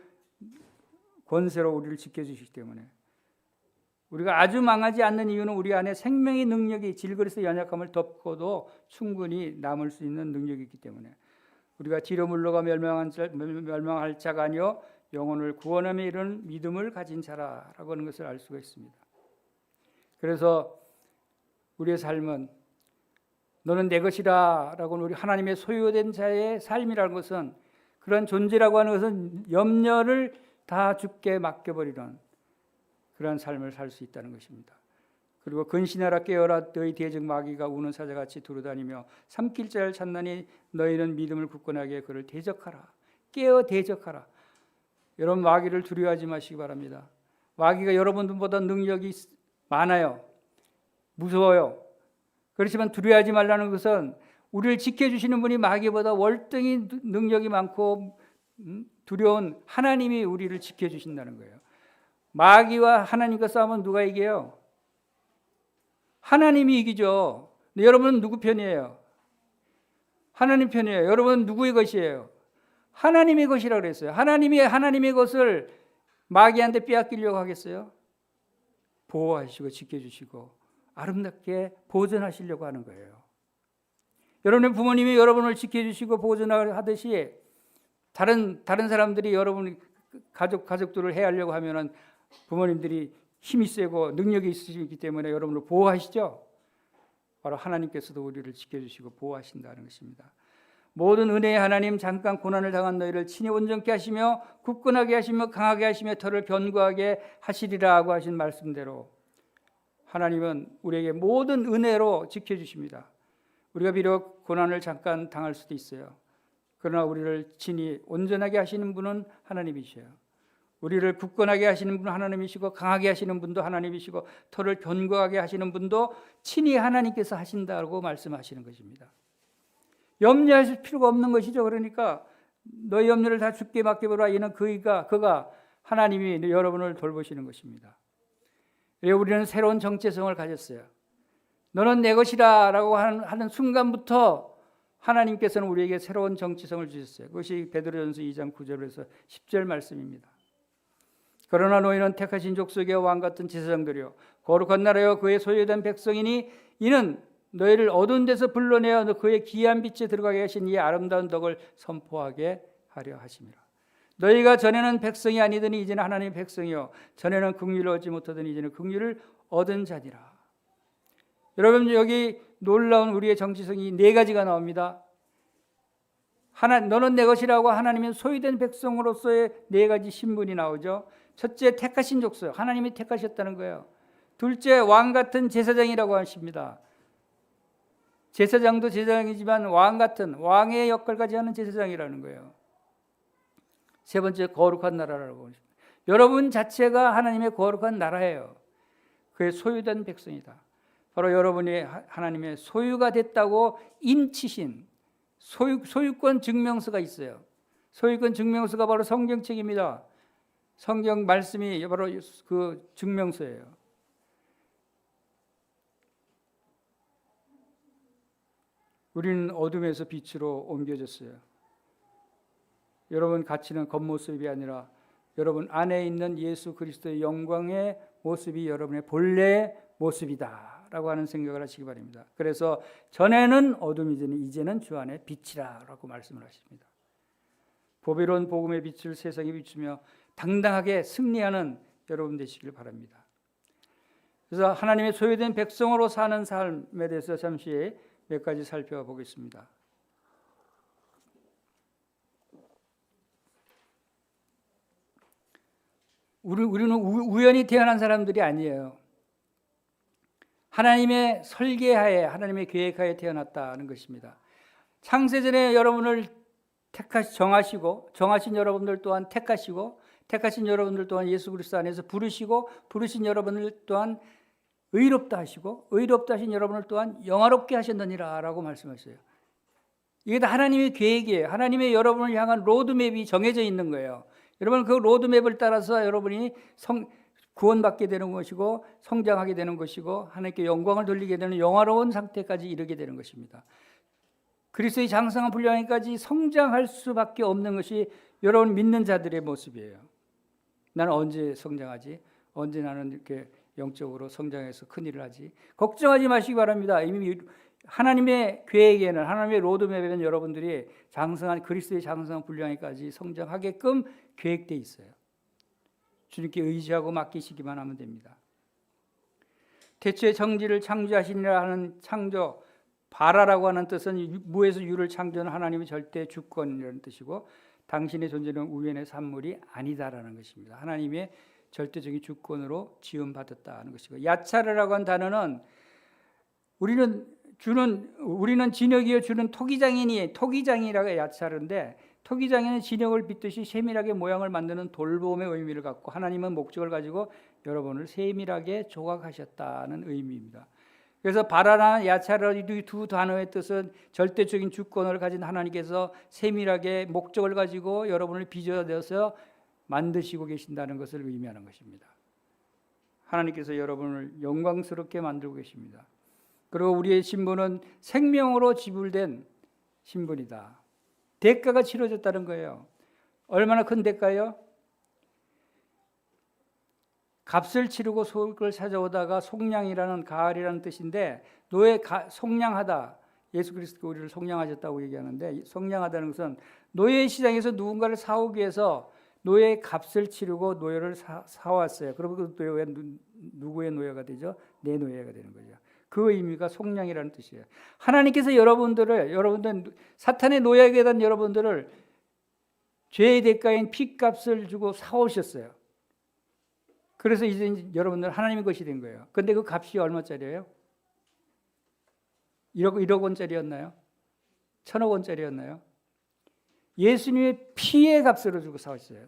권세로 우리를 지켜주시기 때문에, 우리가 아주 망하지 않는 이유는 우리 안에 생명의 능력이 질그릇의 연약함을 덮고도 충분히 남을 수 있는 능력이 있기 때문에, 우리가 뒤로 물러가 멸망할 자가 아니요 영혼을 구원함에 이르는 믿음을 가진 자라라고 하는 것을 알 수가 있습니다. 그래서 우리의 삶은 너는 내 것이라 라고 우리 하나님의 소유된 자의 삶이라는 것은, 그런 존재라고 하는 것은 염려를 다 주께 맡겨버리는 그러한 삶을 살 수 있다는 것입니다. 그리고 근신하라 깨어라 너희 대적 마귀가 우는 사자같이 두루다니며 삼킬 자를 찾나니 너희는 믿음을 굳건하게 그를 대적하라. 깨어 대적하라. 여러분 마귀를 두려워하지 마시기 바랍니다. 마귀가 여러분들보다 능력이 많아요. 무서워요. 그렇지만 두려워하지 말라는 것은 우리를 지켜주시는 분이 마귀보다 월등히 능력이 많고 두려운 하나님이 우리를 지켜주신다는 거예요. 마귀와 하나님과 싸우면 누가 이겨요? 하나님이 이기죠. 근데 여러분은 누구 편이에요? 하나님 편이에요. 여러분은 누구의 것이에요? 하나님의 것이라고 그랬어요. 하나님의 것을 마귀한테 빼앗기려고 하겠어요? 보호하시고 지켜주시고 아름답게 보존하시려고 하는 거예요. 여러분의 부모님이 여러분을 지켜주시고 보존하듯이 다른 사람들이 여러분 가족들을 해하려고 하면은 부모님들이 힘이 세고 능력이 있으시기 때문에 여러분을 보호하시죠. 바로 하나님께서도 우리를 지켜주시고 보호하신다는 것입니다. 모든 은혜의 하나님, 잠깐 고난을 당한 너희를 친히 온전케 하시며 굳건하게 하시며 강하게 하시며 터를 견고하게 하시리라고 하신 말씀대로 하나님은 우리에게 모든 은혜로 지켜주십니다. 우리가 비록 고난을 잠깐 당할 수도 있어요. 그러나 우리를 친히 온전하게 하시는 분은 하나님이셔요. 우리를 굳건하게 하시는 분은 하나님이시고 강하게 하시는 분도 하나님이시고 터를 견고하게 하시는 분도 친히 하나님께서 하신다고 말씀하시는 것입니다. 염려하실 필요가 없는 것이죠. 그러니까 너희 염려를 다 주께 맡겨보라. 이는 그가 하나님이 여러분을 돌보시는 것입니다. 우리는 새로운 정체성을 가졌어요. 너는 내 것이다 라고 하는 순간부터 하나님께서는 우리에게 새로운 정체성을 주셨어요. 그것이 베드로전서 2장 9절에서 10절 말씀입니다. 그러나 너희는 택하신 족속의 왕 같은 제사장들이요 거룩한 나라요 그의 소유된 백성이니 이는 너희를 어두운 데서 불러내어 그의 귀한 빛에 들어가게 하신 이 아름다운 덕을 선포하게 하려 하심이라. 너희가 전에는 백성이 아니더니 이제는 하나님의 백성이요 전에는 긍휼을 얻지 못하더니 이제는 긍휼을 얻은 자니라. 여러분 여기 놀라운 우리의 정체성이 네 가지가 나옵니다. 너는 내 것이라고 하나님의 소유된 백성으로서의 네 가지 신분이 나오죠. 첫째, 택하신 족속, 하나님이 택하셨다는 거예요. 둘째, 왕 같은 제사장이라고 하십니다. 제사장도 제사장이지만 왕 같은 왕의 역할까지 하는 제사장이라는 거예요. 세 번째, 거룩한 나라라고 하십니다. 여러분 자체가 하나님의 거룩한 나라예요. 그의 소유된 백성이다. 바로 여러분이 하나님의 소유가 됐다고 인치신 소유권 증명서가 있어요. 소유권 증명서가 바로 성경책입니다. 성경 말씀이 바로 그 증명서예요. 우리는 어둠에서 빛으로 옮겨졌어요. 여러분 가치는 겉모습이 아니라 여러분 안에 있는 예수 그리스도의 영광의 모습이 여러분의 본래의 모습이다 라고 하는 생각을 하시기 바랍니다. 그래서 전에는 어둠이더니 이제는 주 안에 빛이라 라고 말씀을 하십니다. 보배로운 복음의 빛을 세상에 비추며 당당하게 승리하는 여러분 되시길 바랍니다. 그래서 하나님의 소유된 백성으로 사는 삶에 대해서 잠시 몇 가지 살펴보겠습니다. 우리는 우연히 태어난 사람들이 아니에요. 하나님의 설계하에, 하나님의 계획하에 태어났다는 것입니다. 창세전에 여러분을 정하시고, 정하신 여러분들 또한 택하시고, 택하신 여러분들 또한 예수 그리스도 안에서 부르시고, 부르신 여러분들 또한 의롭다 하시고, 의롭다 하신 여러분을 또한 영화롭게 하셨느니라 라고 말씀하셨어요. 이게 다 하나님의 계획이에요. 하나님의 여러분을 향한 로드맵이 정해져 있는 거예요. 여러분 그 로드맵을 따라서 여러분이 구원받게 되는 것이고 성장하게 되는 것이고 하나님께 영광을 돌리게 되는 영화로운 상태까지 이르게 되는 것입니다. 그리스도의 장성한 분량까지 성장할 수밖에 없는 것이 여러분 믿는 자들의 모습이에요. 나는 언제 성장하지? 언제 나는 이렇게 영적으로 성장해서 큰일을 하지? 걱정하지 마시기 바랍니다. 이미 하나님의 계획에는, 하나님의 로드맵에는 여러분들이 장성한 그리스도의 장성한 분량까지 성장하게끔 계획되어 있어요. 주님께 의지하고 맡기시기만 하면 됩니다. 태초에 정지를 창조하시니라 하는 창조, 바라라고 하는 뜻은 무에서 유를 창조하는 하나님의 절대 주권이라는 뜻이고, 당신의 존재는 우연의 산물이 아니다라는 것입니다. 하나님의 절대적인 주권으로 지음받았다는 것이고, 야차르라고 한 단어는 우리는 진흙이여 주는 토기장이라고 야차르인데, 토기장에는 진흙을 빚듯이 세밀하게 모양을 만드는 돌봄의 의미를 갖고, 하나님은 목적을 가지고 여러분을 세밀하게 조각하셨다는 의미입니다. 그래서 바라나 야차르 이 두 단어의 뜻은 절대적인 주권을 가진 하나님께서 세밀하게 목적을 가지고 여러분을 빚어내서 만드시고 계신다는 것을 의미하는 것입니다. 하나님께서 여러분을 영광스럽게 만들고 계십니다. 그리고 우리의 신분은 생명으로 지불된 신분이다. 대가가 치러졌다는 거예요. 얼마나 큰 대가요? 값을 치르고 속을 찾아오다가 속량이라는 가을이라는 뜻인데, 속량하다, 예수 그리스도가 우리를 속량하셨다고 얘기하는데, 속량하다는 것은 노예 시장에서 누군가를 사오기 위해서 노예의 값을 치르고 노예를 사왔어요. 그러면 그 노예가 누구의 노예가 되죠? 내 노예가 되는 거죠. 그 의미가 속량이라는 뜻이에요. 하나님께서 여러분들 사탄의 노예에게 된 여러분들을 죄의 대가인 피값을 주고 사오셨어요. 그래서 이제 여러분들 하나님의 것이 된 거예요. 근데 그 값이 얼마짜리예요? 1억 원짜리였나요? 1,000억 원짜리였나요? 예수님의 피의 값으로 주고 사오셨어요.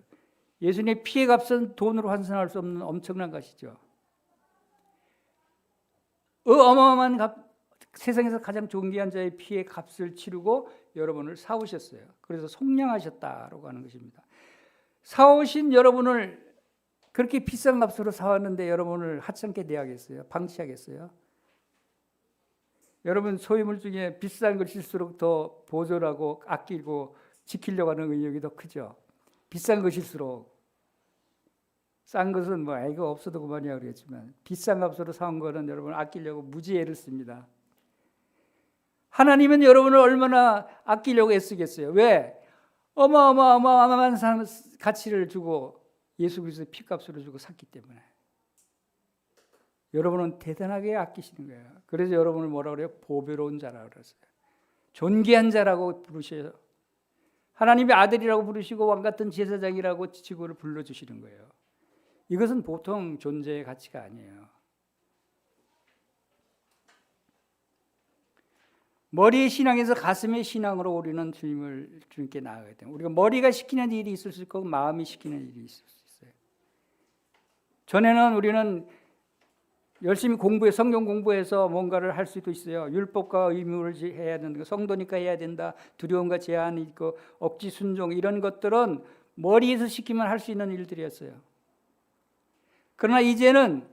예수님의 피의 값은 돈으로 환산할 수 없는 엄청난 것이죠. 어마어마한 세상에서 가장 존귀한 자의 피의 값을 치르고 여러분을 사오셨어요. 그래서 속량하셨다라고 하는 것입니다. 사오신 여러분을 그렇게 비싼 값으로 사왔는데 여러분을 하찮게 대하겠어요? 방치하겠어요? 여러분 소유물 중에 비싼 것일수록 더 보존하고 아끼고 지키려고 하는 의욕이 더 크죠. 비싼 것일수록. 싼 것은 이거 없어도 그만이야 그랬지만 비싼 값으로 사온 거는 여러분 아끼려고 무지 애를 씁니다. 하나님은 여러분을 얼마나 아끼려고 애쓰겠어요. 왜? 어마어마한 가치를 주고 예수 그리스도의 피값으로 주고 샀기 때문에. 여러분은 대단하게 아끼시는 거예요. 그래서 여러분을 뭐라 그래요? 보배로운 자라고 그랬어요. 존귀한 자라고 부르셔요. 하나님의 아들이라고 부르시고 왕같은 제사장이라고 지구를 불러주시는 거예요. 이것은 보통 존재의 가치가 아니에요. 머리의 신앙에서 가슴의 신앙으로 우리는 주님께 나아가야 돼요. 우리가 머리가 시키는 일이 있을 수 있고 마음이 시키는 일이 있을 수 있어요. 전에는 우리는 열심히 성경 공부해서 뭔가를 할 수도 있어요. 율법과 의무를 해야 된다. 성도니까 해야 된다. 두려움과 제한이 있고 억지 순종 이런 것들은 머리에서 시키면 할 수 있는 일들이었어요. 그러나 이제는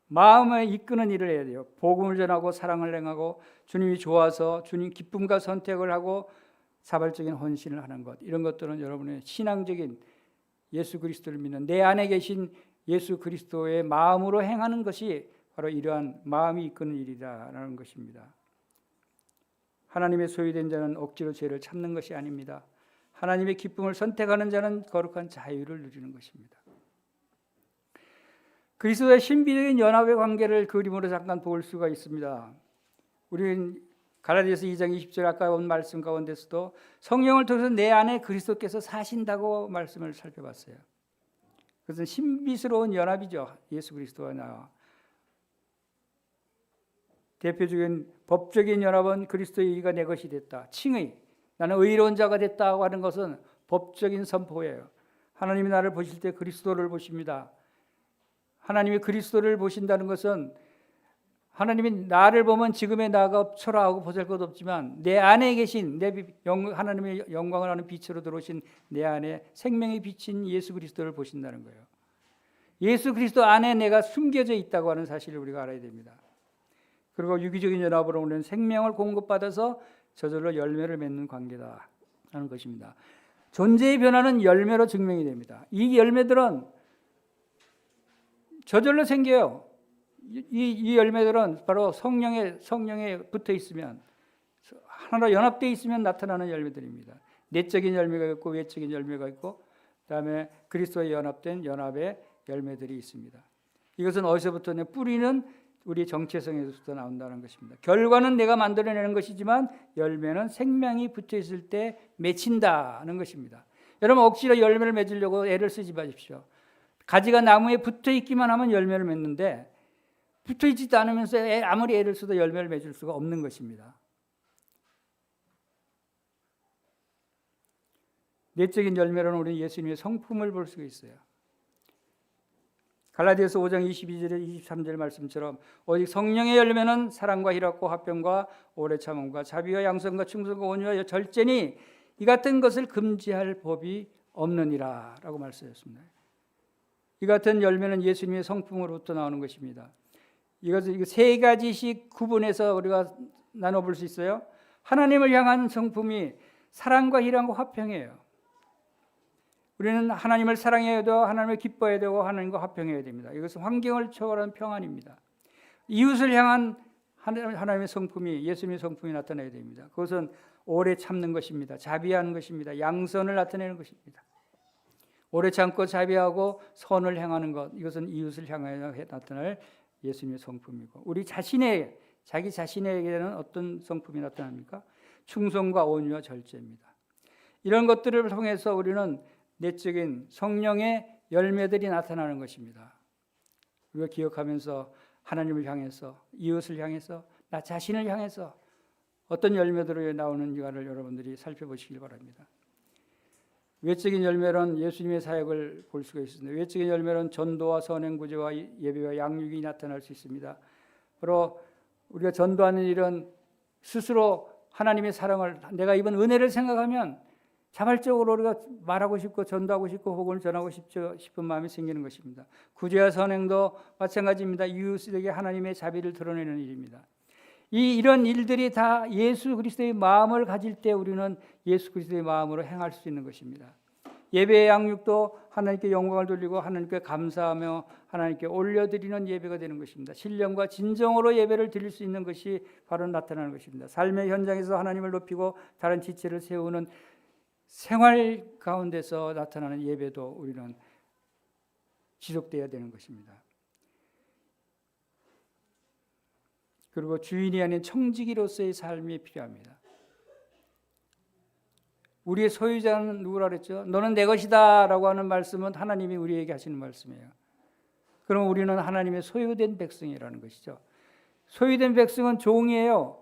마음을 이끄는 일을 해야 돼요. 복음을 전하고 사랑을 행하고 주님이 좋아서 주님 기쁨과 선택을 하고 자발적인 헌신을 하는 것, 이런 것들은 여러분의 신앙적인 예수 그리스도를 믿는 내 안에 계신 예수 그리스도의 마음으로 행하는 것이 바로 이러한 마음이 이끄는 일이다라는 것입니다. 하나님의 소유된 자는 억지로 죄를 참는 것이 아닙니다. 하나님의 기쁨을 선택하는 자는 거룩한 자유를 누리는 것입니다. 그리스도의 신비적인 연합의 관계를 그림으로 잠깐 볼 수가 있습니다. 우리는 갈라디아서 2장 20절 아까 온 말씀 가운데서도 성령을 통해서 내 안에 그리스도께서 사신다고 말씀을 살펴봤어요. 그것은 신비스러운 연합이죠. 예수 그리스도와 나와. 대표적인 법적인 연합은 그리스도의 의가 내 것이 됐다. 칭의, 나는 의로운 자가 됐다고 하는 것은 법적인 선포예요. 하나님이 나를 보실 때 그리스도를 보십니다. 하나님이 그리스도를 보신다는 것은 하나님이 나를 보면 지금의 나가 초라하고 보잘것없지만 내 안에 계신 하나님의 영광을 하는 빛으로 들어오신 내 안에 생명이 비친 예수 그리스도를 보신다는 거예요. 예수 그리스도 안에 내가 숨겨져 있다고 하는 사실을 우리가 알아야 됩니다. 그리고 유기적인 연합으로 우리는 생명을 공급받아서 저절로 열매를 맺는 관계다 하는 것입니다. 존재의 변화는 열매로 증명이 됩니다. 이 열매들은 저절로 생겨요. 이 열매들은 바로 성령에 붙어 있으면, 하나로 연합되어 있으면 나타나는 열매들입니다. 내적인 열매가 있고 외적인 열매가 있고, 그다음에 그리스도에 연합된 연합의 열매들이 있습니다. 이것은 어디서부터 뿌리는 우리 정체성에서부터 나온다는 것입니다. 결과는 내가 만들어내는 것이지만 열매는 생명이 붙어 있을 때 맺힌다는 것입니다. 여러분 억지로 열매를 맺으려고 애를 쓰지 마십시오. 가지가 나무에 붙어 있기만 하면 열매를 맺는데 붙어 있지도 않으면서 아무리 애를 써도 열매를 맺을 수가 없는 것입니다. 내적인 열매로는 우리는 예수님의 성품을 볼 수가 있어요. 갈라디아서 5장 22절에 23절 말씀처럼 오직 성령의 열매는 사랑과 희락과 화평과 오래 참음과 자비와 양선과 충성과 온유와 절제니 이 같은 것을 금지할 법이 없느니라 라고 말씀하셨습니다. 이 같은 열매는 예수님의 성품으로부터 나오는 것입니다. 이것을 세 가지씩 구분해서 우리가 나눠볼 수 있어요. 하나님을 향한 성품이 사랑과 희락과 화평이에요. 우리는 하나님을 사랑해야 되고 하나님을 기뻐해야 되고 하나님과 화평해야 됩니다. 이것은 환경을 초월한 평안입니다. 이웃을 향한 하나님의 성품이 예수님의 성품이 나타나야 됩니다. 그것은 오래 참는 것입니다. 자비하는 것입니다. 양선을 나타내는 것입니다. 오래 참고 자비하고 선을 행하는 것, 이것은 이웃을 향하여 나타날 예수님의 성품이고, 우리 자기 자신에게는 어떤 성품이 나타납니까? 충성과 온유와 절제입니다. 이런 것들을 통해서 우리는 내적인 성령의 열매들이 나타나는 것입니다. 우리가 기억하면서 하나님을 향해서, 이웃을 향해서, 나 자신을 향해서 어떤 열매들이 나오는가를 여러분들이 살펴보시길 바랍니다. 외적인 열매는 예수님의 사역을 볼 수가 있습니다. 외적인 열매는 전도와 선행 구제와 예배와 양육이 나타날 수 있습니다. 바로 우리가 전도하는 일은 스스로 하나님의 사랑을, 내가 입은 은혜를 생각하면 자발적으로 우리가 말하고 싶고 전도하고 싶고 복음을 전하고 싶은 마음이 생기는 것입니다. 구제와 선행도 마찬가지입니다. 이웃에게 하나님의 자비를 드러내는 일입니다. 이런 일들이 다 예수 그리스도의 마음을 가질 때 우리는 예수 그리스도의 마음으로 행할 수 있는 것입니다. 예배의 양육도 하나님께 영광을 돌리고 하나님께 감사하며 하나님께 올려드리는 예배가 되는 것입니다. 신령과 진정으로 예배를 드릴 수 있는 것이 바로 나타나는 것입니다. 삶의 현장에서 하나님을 높이고 다른 지체를 세우는 생활 가운데서 나타나는 예배도 우리는 지속되어야 되는 것입니다. 그리고 주인이 아닌 청지기로서의 삶이 필요합니다. 우리의 소유자는 누구라 그랬죠? 너는 내 것이다 라고 하는 말씀은 하나님이 우리에게 하시는 말씀이에요. 그럼 우리는 하나님의 소유된 백성이라는 것이죠. 소유된 백성은 종이에요.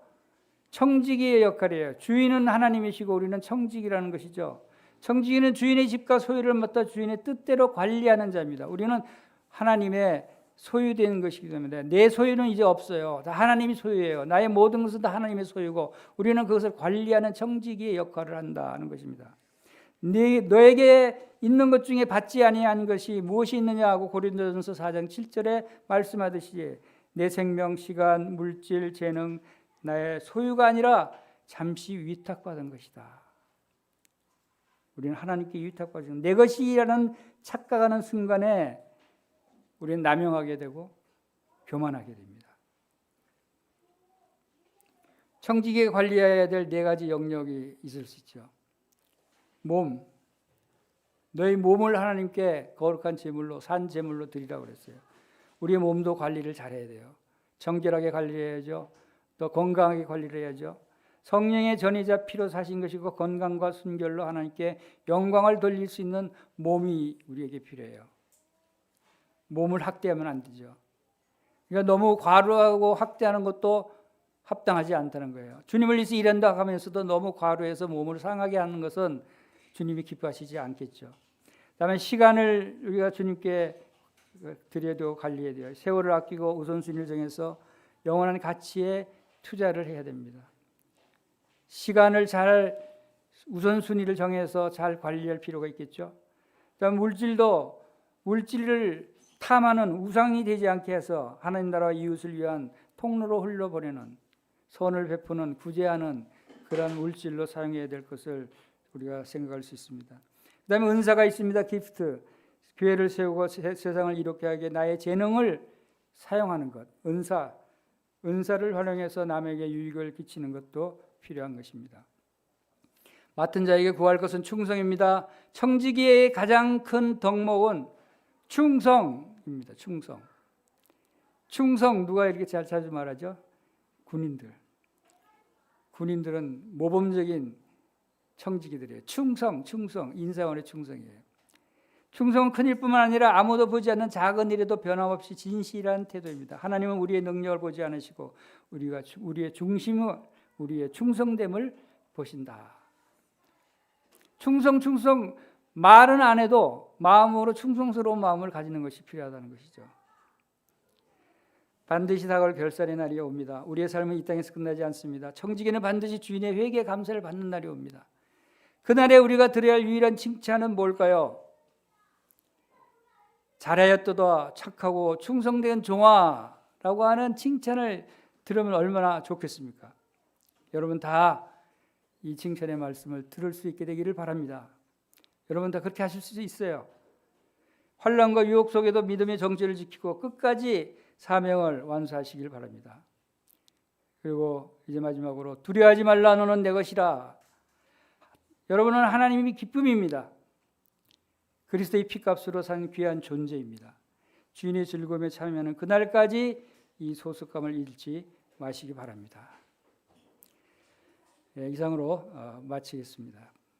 청지기의 역할이에요. 주인은 하나님이시고 우리는 청지기라는 것이죠. 청지기는 주인의 집과 소유를 맡아 주인의 뜻대로 관리하는 자입니다. 우리는 하나님의 소유된 것이기 때문에 내 소유는 이제 없어요. 다 하나님이 소유예요. 나의 모든 것은 다 하나님의 소유고 우리는 그것을 관리하는 청지기의 역할을 한다는 것입니다. 너에게 있는 것 중에 받지 아니한 것이 무엇이 있느냐 하고 고린도전서 4장 7절에 말씀하듯이 내 생명, 시간, 물질, 재능 나의 소유가 아니라 잠시 위탁받은 것이다. 우리는 하나님께 위탁받은 내 것이라는 착각하는 순간에 우리는 남용하게 되고 교만하게 됩니다. 청지기에 관리해야 될 네 가지 영역이 있을 수 있죠. 몸, 너희 몸을 하나님께 거룩한 제물로, 산 제물로 드리라고 그랬어요. 우리의 몸도 관리를 잘해야 돼요. 정결하게 관리해야죠. 또 건강하게 관리를 해야죠. 성령의 전이자 피로 사신 것이고 건강과 순결로 하나님께 영광을 돌릴 수 있는 몸이 우리에게 필요해요. 몸을 학대하면 안 되죠. 그러니까 너무 과로하고 학대하는 것도 합당하지 않다는 거예요. 주님을 위해서 일한다 하면서도 너무 과로해서 몸을 상하게 하는 것은 주님이 기뻐하시지 않겠죠. 그다음에 시간을 우리가 주님께 드려야 되고 관리해야 돼요. 세월을 아끼고 우선순위를 정해서 영원한 가치에 투자를 해야 됩니다. 시간을 잘 우선순위를 정해서 잘 관리할 필요가 있겠죠. 그다음 물질을 탐하는 우상이 되지 않게 해서 하나님 나라와 이웃을 위한 통로로 흘려보내는 선을 베푸는 구제하는 그런 물질로 사용해야 될 것을 우리가 생각할 수 있습니다. 그다음에 은사가 있습니다. 기프트. 교회를 세우고 세상을 이롭게 하게 나의 재능을 사용하는 것. 은사를 활용해서 남에게 유익을 끼치는 것도 필요한 것입니다. 맡은 자에게 구할 것은 충성입니다. 청지기의 가장 큰 덕목은 충성입니다. 충성 누가 이렇게 자주 말하죠? 군인들은 모범적인 청지기들이에요. 충성, 인사원의 충성이에요. 충성은 큰 일뿐만 아니라 아무도 보지 않는 작은 일에도 변함없이 진실한 태도입니다. 하나님은 우리의 능력을 보지 않으시고 우리의 충성됨을 보신다. 충성 말은 안 해도 마음으로 충성스러운 마음을 가지는 것이 필요하다는 것이죠. 반드시 다가올 결산의 날이 옵니다. 우리의 삶은 이 땅에서 끝나지 않습니다. 청지기는 반드시 주인의 회개 감사를 받는 날이 옵니다. 그날에 우리가 드려야 할 유일한 칭찬은 뭘까요? 잘하였도다, 착하고 충성된 종아라고 하는 칭찬을 들으면 얼마나 좋겠습니까? 여러분 다 이 칭찬의 말씀을 들을 수 있게 되기를 바랍니다. 여러분 다 그렇게 하실 수 있어요. 환난과 유혹 속에도 믿음의 정체를 지키고 끝까지 사명을 완수하시길 바랍니다. 그리고 이제 마지막으로 두려워하지 말라. 너는 내 것이라. 여러분은 하나님이 기쁨입니다. 그리스도의 피값으로 산 귀한 존재입니다. 주인의 즐거움에 참여하는 그날까지 이 소속감을 잃지 마시기 바랍니다. 이상으로 마치겠습니다.